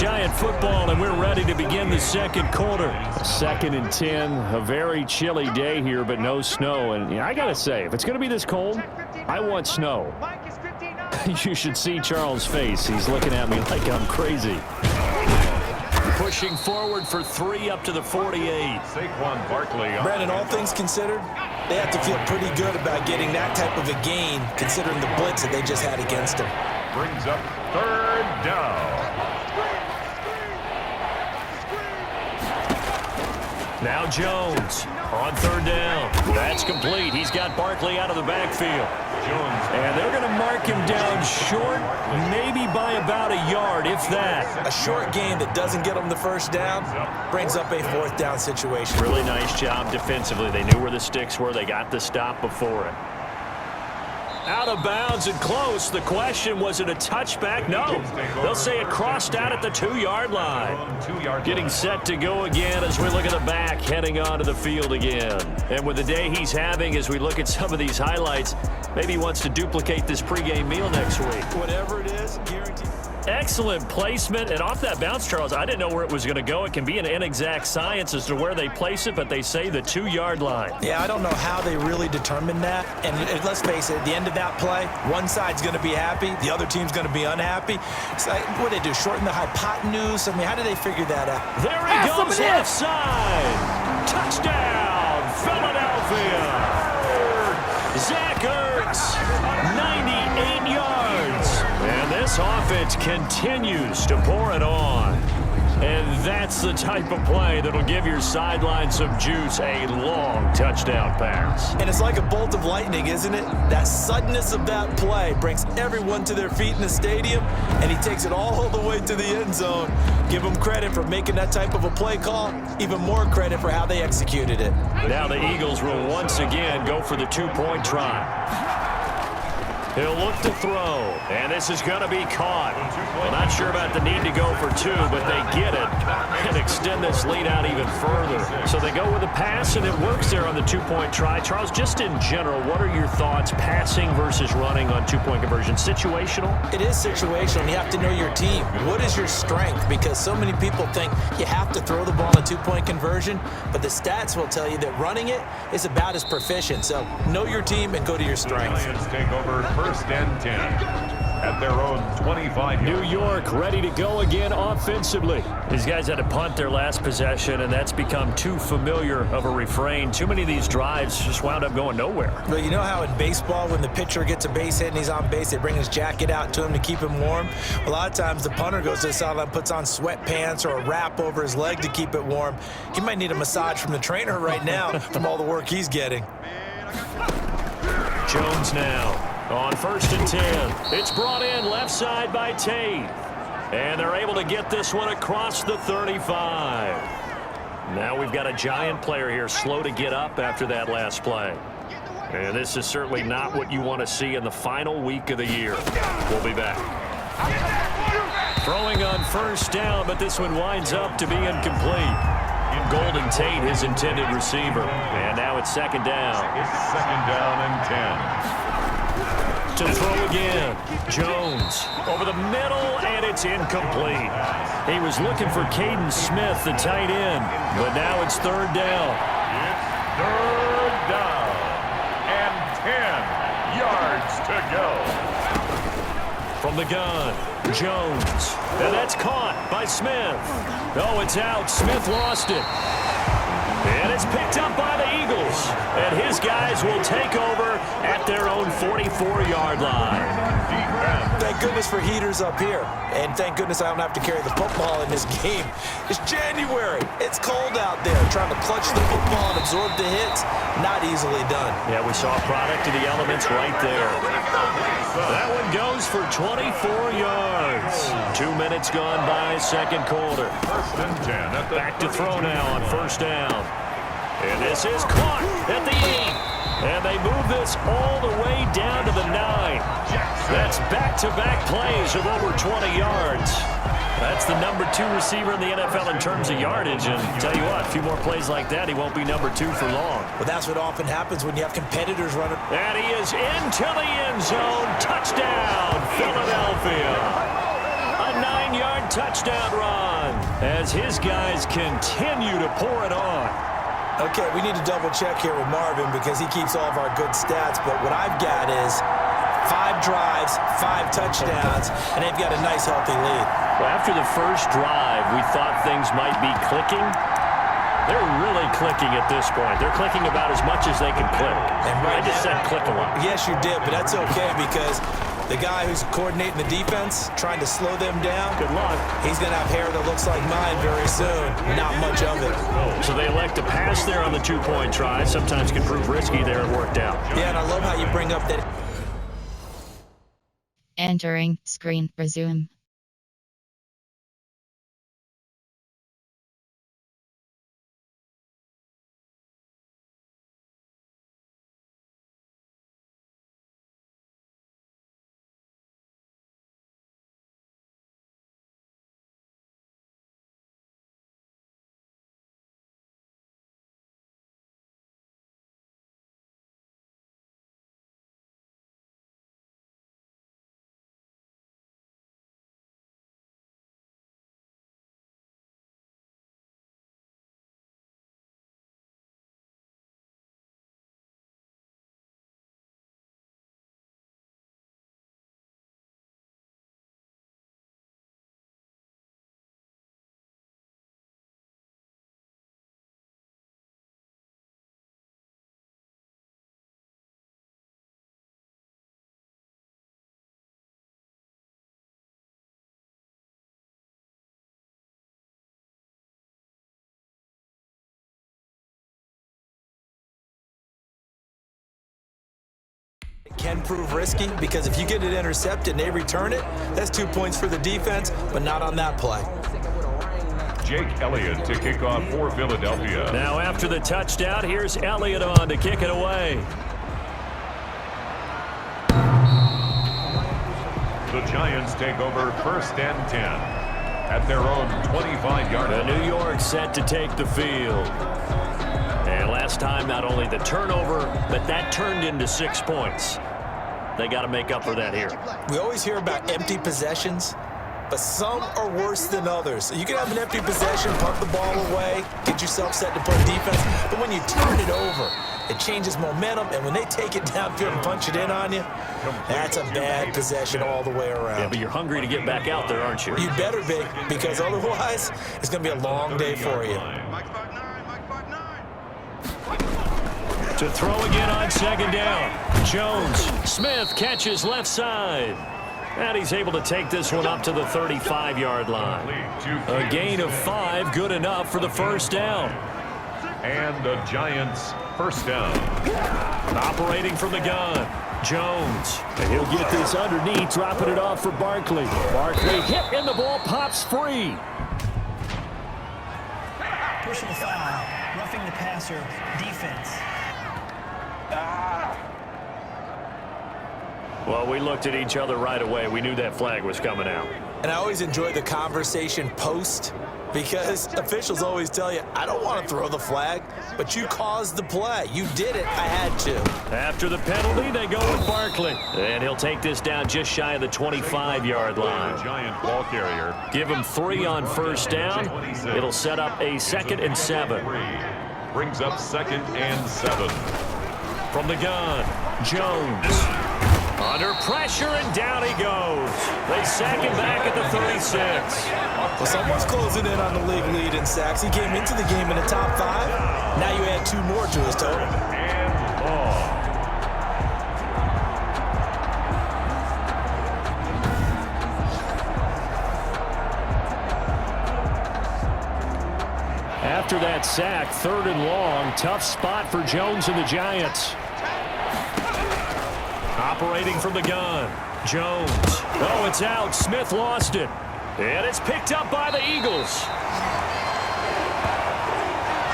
Giant football, and we're ready to begin the second quarter. 2nd and 10, a very chilly day here, but no snow. And I got to say, if it's going to be this cold, I want snow. You should see Charles' face. He's looking at me like I'm crazy. Pushing forward for 3 up to the 48. Saquon Barkley. Brandon, all things considered, they have to feel pretty good about getting that type of a gain, considering the blitz that they just had against them. Brings up 3rd down. Now Jones on 3rd down. That's complete. He's got Barkley out of the backfield. Jones. And they're going to mark him down short, maybe by about a yard, if that. A short game that doesn't get them the first down brings up a 4th down situation. Really nice job defensively. They knew where the sticks were. They got the stop before it. Out of bounds and close. The question, was it a touchback? No. They'll say it crossed out at the 2-yard line. Getting set to go again as we look at the back, heading onto the field again. And with the day he's having, as we look at some of these highlights, maybe he wants to duplicate this pregame meal next week. Whatever it is, guaranteed. Excellent placement, and off that bounce, Charles, I didn't know where it was going to go. It can be an inexact science as to where they place it, but they say the 2-yard line. Yeah, I don't know how they really determined that. And let's face it, at the end of that play, one side's going to be happy, the other team's going to be unhappy. It's like, what do they do, shorten the hypotenuse? I mean, how did they figure that out? There he goes, left side. Touchdown, Philadelphia. Zach Ertz, 98 yards. And this offense continues to pour it on. And that's the type of play that'll give your sideline some juice, a long touchdown pass. And it's like a bolt of lightning, isn't it? That suddenness of that play brings everyone to their feet in the stadium, and he takes it all the way to the end zone. Give him credit for making that type of a play call, even more credit for how they executed it. Now the Eagles will once again go for the 2-point try. He'll look to throw, and this is going to be caught. Well, not sure about the need to go for 2, but they get it and extend this lead out even further. So they go with a pass, and it works there on the 2-point try. Charles, just in general, what are your thoughts passing versus running on 2-point conversion? Situational? It is situational. You have to know your team. What is your strength? Because so many people think you have to throw the ball in a 2-point conversion, but the stats will tell you that running it is about as proficient. So know your team and go to your strengths. Lions take over 1st and 10 at their own 25. New York ready to go again offensively. These guys had to punt their last possession, and that's become too familiar of a refrain. Too many of these drives just wound up going nowhere. Well, you know how in baseball, when the pitcher gets a base hit and he's on base, they bring his jacket out to him to keep him warm? A lot of times the punter goes to the sideline, puts on sweatpants or a wrap over his leg to keep it warm. He might need a massage from the trainer right now from all the work he's getting. Jones now. On 1st and 10, it's brought in left side by Tate. And they're able to get this one across the 35. Now we've got a Giant player here slow to get up after that last play. And this is certainly not what you want to see in the final week of the year. We'll be back. Throwing on 1st down, but this one winds up to be incomplete. Golden Tate, his intended receiver. And now it's 2nd down. It's 2nd down and 10. To throw again. Jones over the middle, and it's incomplete. He was looking for Caden Smith, the tight end, but now it's 3rd down. It's 3rd down and 10 yards to go. From the gun, Jones, and that's caught by Smith. Oh, it's out. Smith lost it. And it's picked up by the Eagles. And his guys will take over at their own 44-yard line. Thank goodness for heaters up here. And thank goodness I don't have to carry the football in this game. It's January. It's cold out there. Trying to clutch the football and absorb the hits, not easily done. Yeah, we saw a product of the elements right there. That one goes for 24 yards. 2 minutes gone by, 2nd quarter. 1st and 10. Back to throw now on 1st down. And this is caught at the 8. And they move this all the way down to the 9. That's back-to-back plays of over 20 yards. That's the number 2 receiver in the NFL in terms of yardage. And tell you what, a few more plays like that, he won't be number 2 for long. Well, that's what often happens when you have competitors running. And he is into the end zone. Touchdown, Philadelphia. A 9-yard touchdown run as his guys continue to pour it on. Okay, we need to double check here with Marvin because he keeps all of our good stats, but what I've got is 5 drives, 5 touchdowns, and they've got a nice, healthy lead. Well, after the first drive, we thought things might be clicking. They're really clicking at this point. They're clicking about as much as they can click. And I just said click a lot. Yes, you did, but that's okay because the guy who's coordinating the defense, trying to slow them down, Good luck. he's going to have hair that looks like mine very soon. Not much of it. So they elect to pass there on the 2-point try. Sometimes can prove risky there. It worked out. Yeah, and I love how you bring up that. Entering screen resume. Can prove risky because if you get it intercepted and they return it, that's 2 points for the defense, but not on that play. Jake Elliott to kick off for Philadelphia. Now after the touchdown, here's Elliott on to kick it away. The Giants take over 1st and 10 at their own 25-yard line. New York set to take the field. And last time, not only the turnover, but that turned into 6 points. They got to make up for that here. We always hear about empty possessions, but some are worse than others. So you can have an empty possession, punt the ball away, get yourself set to play defense, but when you turn it over, it changes momentum, and when they take it downfield and punch it in on you, that's a bad possession all the way around. Yeah, but you're hungry to get back out there, aren't you? You better be, because otherwise, it's going to be a long day for you. To throw again on 2nd down. Jones. Smith catches left side. And he's able to take this one up to the 35-yard line. A gain of 5, good enough for the 1st down. And the Giants 1st down. Operating from the gun. Jones. And he'll get this underneath, dropping it off for Barkley. Barkley hit and the ball pops free. Personal foul, roughing the passer, defense. Well, we looked at each other right away. We knew that flag was coming out. And I always enjoy the conversation post because officials always tell you, I don't want to throw the flag, but you caused the play. You did it. I had to. After the penalty, they go with Barkley. And he'll take this down just shy of the 25-yard line. Giant ball carrier. Give him 3 on 1st down. It'll set up a 2nd and 7. Brings up 2nd and 7. From the gun, Jones. Under pressure, and down he goes. They sack him back at the 36. Well, someone's closing in on the league lead in sacks. He came into the game in the top 5. Now you add 2 more to his total. And long. After that sack, 3rd and long. Tough spot for Jones and the Giants. Operating from the gun, Jones. Oh, it's out. Smith lost it. And it's picked up by the Eagles.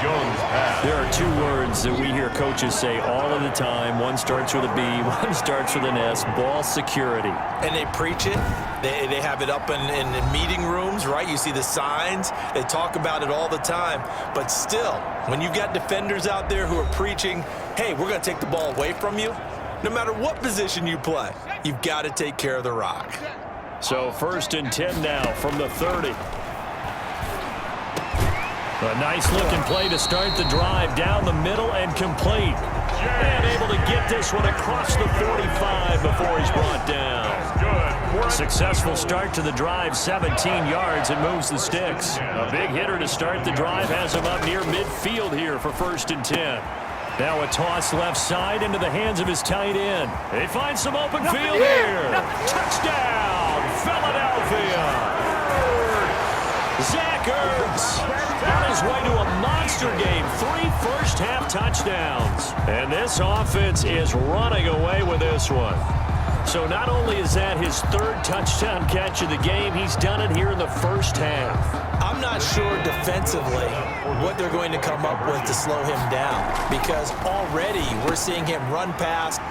Jones pass. There are 2 words that we hear coaches say all of the time. One starts with a B, one starts with an S. Ball security. And they preach it. They have it up in meeting rooms, right? You see the signs. They talk about it all the time. But still, when you've got defenders out there who are preaching, hey, we're going to take the ball away from you, no matter what position you play, you've got to take care of the rock. So 1st and 10 now from the 30. A nice-looking play to start the drive down the middle and complete. And able to get this one across the 45 before he's brought down. Successful start to the drive, 17 yards, and moves the sticks. A big hitter to start the drive has him up near midfield here for 1st and 10. Now a toss left side into the hands of his tight end. They find some open field here. Touchdown, Philadelphia. Zach Ertz on his way to a monster game. 3 first-half touchdowns. And this offense is running away with this one. So not only is that his 3rd touchdown catch of the game, he's done it here in the first half. I'm not sure defensively what they're going to come up with to slow him down, because already we're seeing him run past,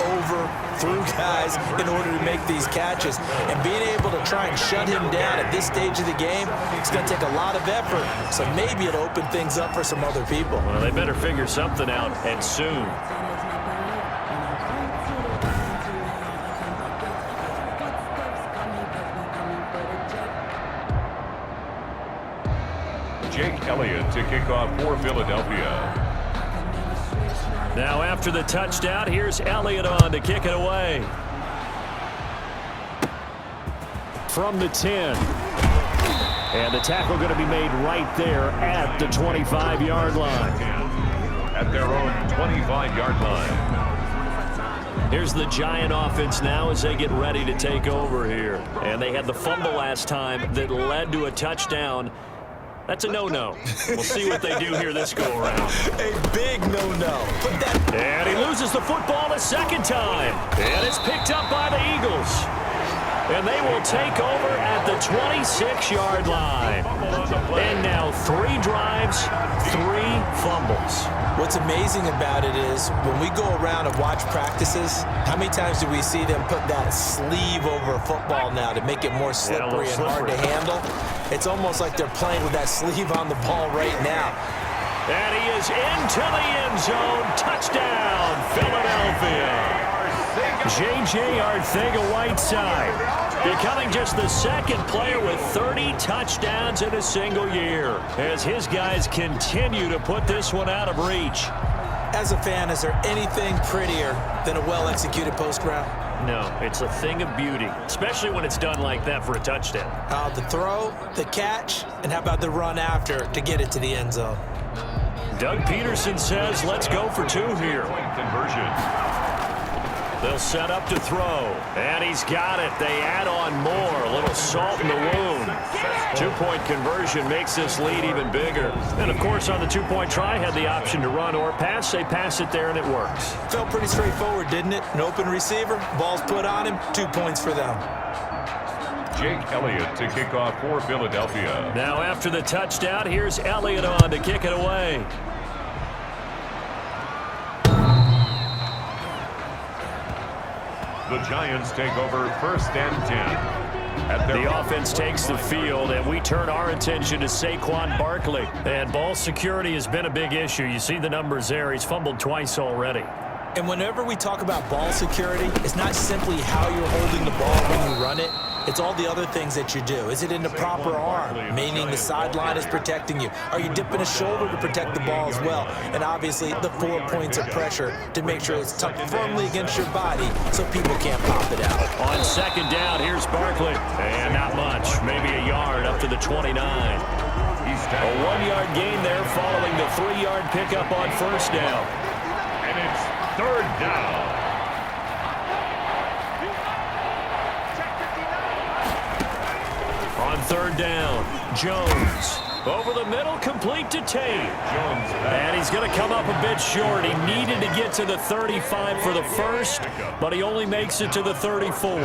over, through guys in order to make these catches. And being able to try and shut him down at this stage of the game, it's going to take a lot of effort. So maybe it'll open things up for some other people. Well, they better figure something out, and soon. Jake Elliott to kick off for Philadelphia. Now after the touchdown, here's Elliott on to kick it away. From the 10. And the tackle going to be made right there at the 25-yard line. At their own 25-yard line. Here's the Giant offense now as they get ready to take over here. And they had the fumble last time that led to a touchdown. That's a no-no. We'll see what they do here this go-around. A big no-no. And he loses the football a second time. And it's picked up by the Eagles. And they will take over at the 26-yard line. And now 3 drives, 3 fumbles. What's amazing about it is when we go around and watch practices, how many times do we see them put that sleeve over a football now to make it more slippery and hard to handle? It's almost like they're playing with that sleeve on the ball right now. And he is into the end zone. Touchdown, Philadelphia. J.J. Arcega-Whiteside becoming just the 2nd player with 30 touchdowns in a single year as his guys continue to put this one out of reach. As a fan, is there anything prettier than a well-executed post route? No, it's a thing of beauty, especially when it's done like that for a touchdown. The throw, the catch, and how about the run after to get it to the end zone? Doug Peterson says, let's go for 2 here. Conversion. They'll set up to throw, and he's got it. They add on more, a little salt in the wound. 2-point conversion makes this lead even bigger. And, of course, on the 2-point try, had the option to run or pass. They pass it there, and it works. Felt pretty straightforward, didn't it? An open receiver, ball's put on him, 2 points for them. Jake Elliott to kick off for Philadelphia. Now after the touchdown, here's Elliott on to kick it away. The Giants take over 1st and 10. The offense takes the field, and we turn our attention to Saquon Barkley. And ball security has been a big issue. You see the numbers there. He's fumbled twice already. And whenever we talk about ball security, it's not simply how you're holding the ball when you run it. It's all the other things that you do. Is it in the proper arm, meaning the sideline is protecting you? Are you dipping a shoulder to protect the ball as well? And obviously, the 4 points of pressure to make sure it's tucked firmly against your body so people can't pop it out. On 2nd down, here's Barkley. And not much, maybe a yard up to the 29. A 1-yard gain there following the 3-yard pickup on 1st down. And it's 3rd down. On 3rd down, Jones. Over the middle, complete to Tate. And he's going to come up a bit short. He needed to get to the 35 for the first, but he only makes it to the 34.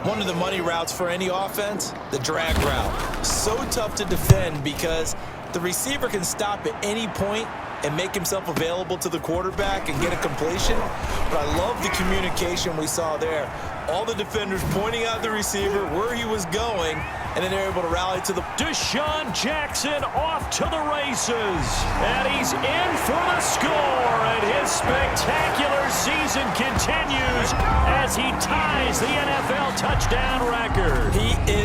One of the money routes for any offense, the drag route. So tough to defend because the receiver can stop at any point and make himself available to the quarterback and get a completion. But I love the communication we saw there. All the defenders pointing out the receiver, where he was going, and then they're able to rally to the... Deshaun Jackson off to the races. And he's in for the score. And his spectacular season continues as he ties the NFL touchdown record. He is...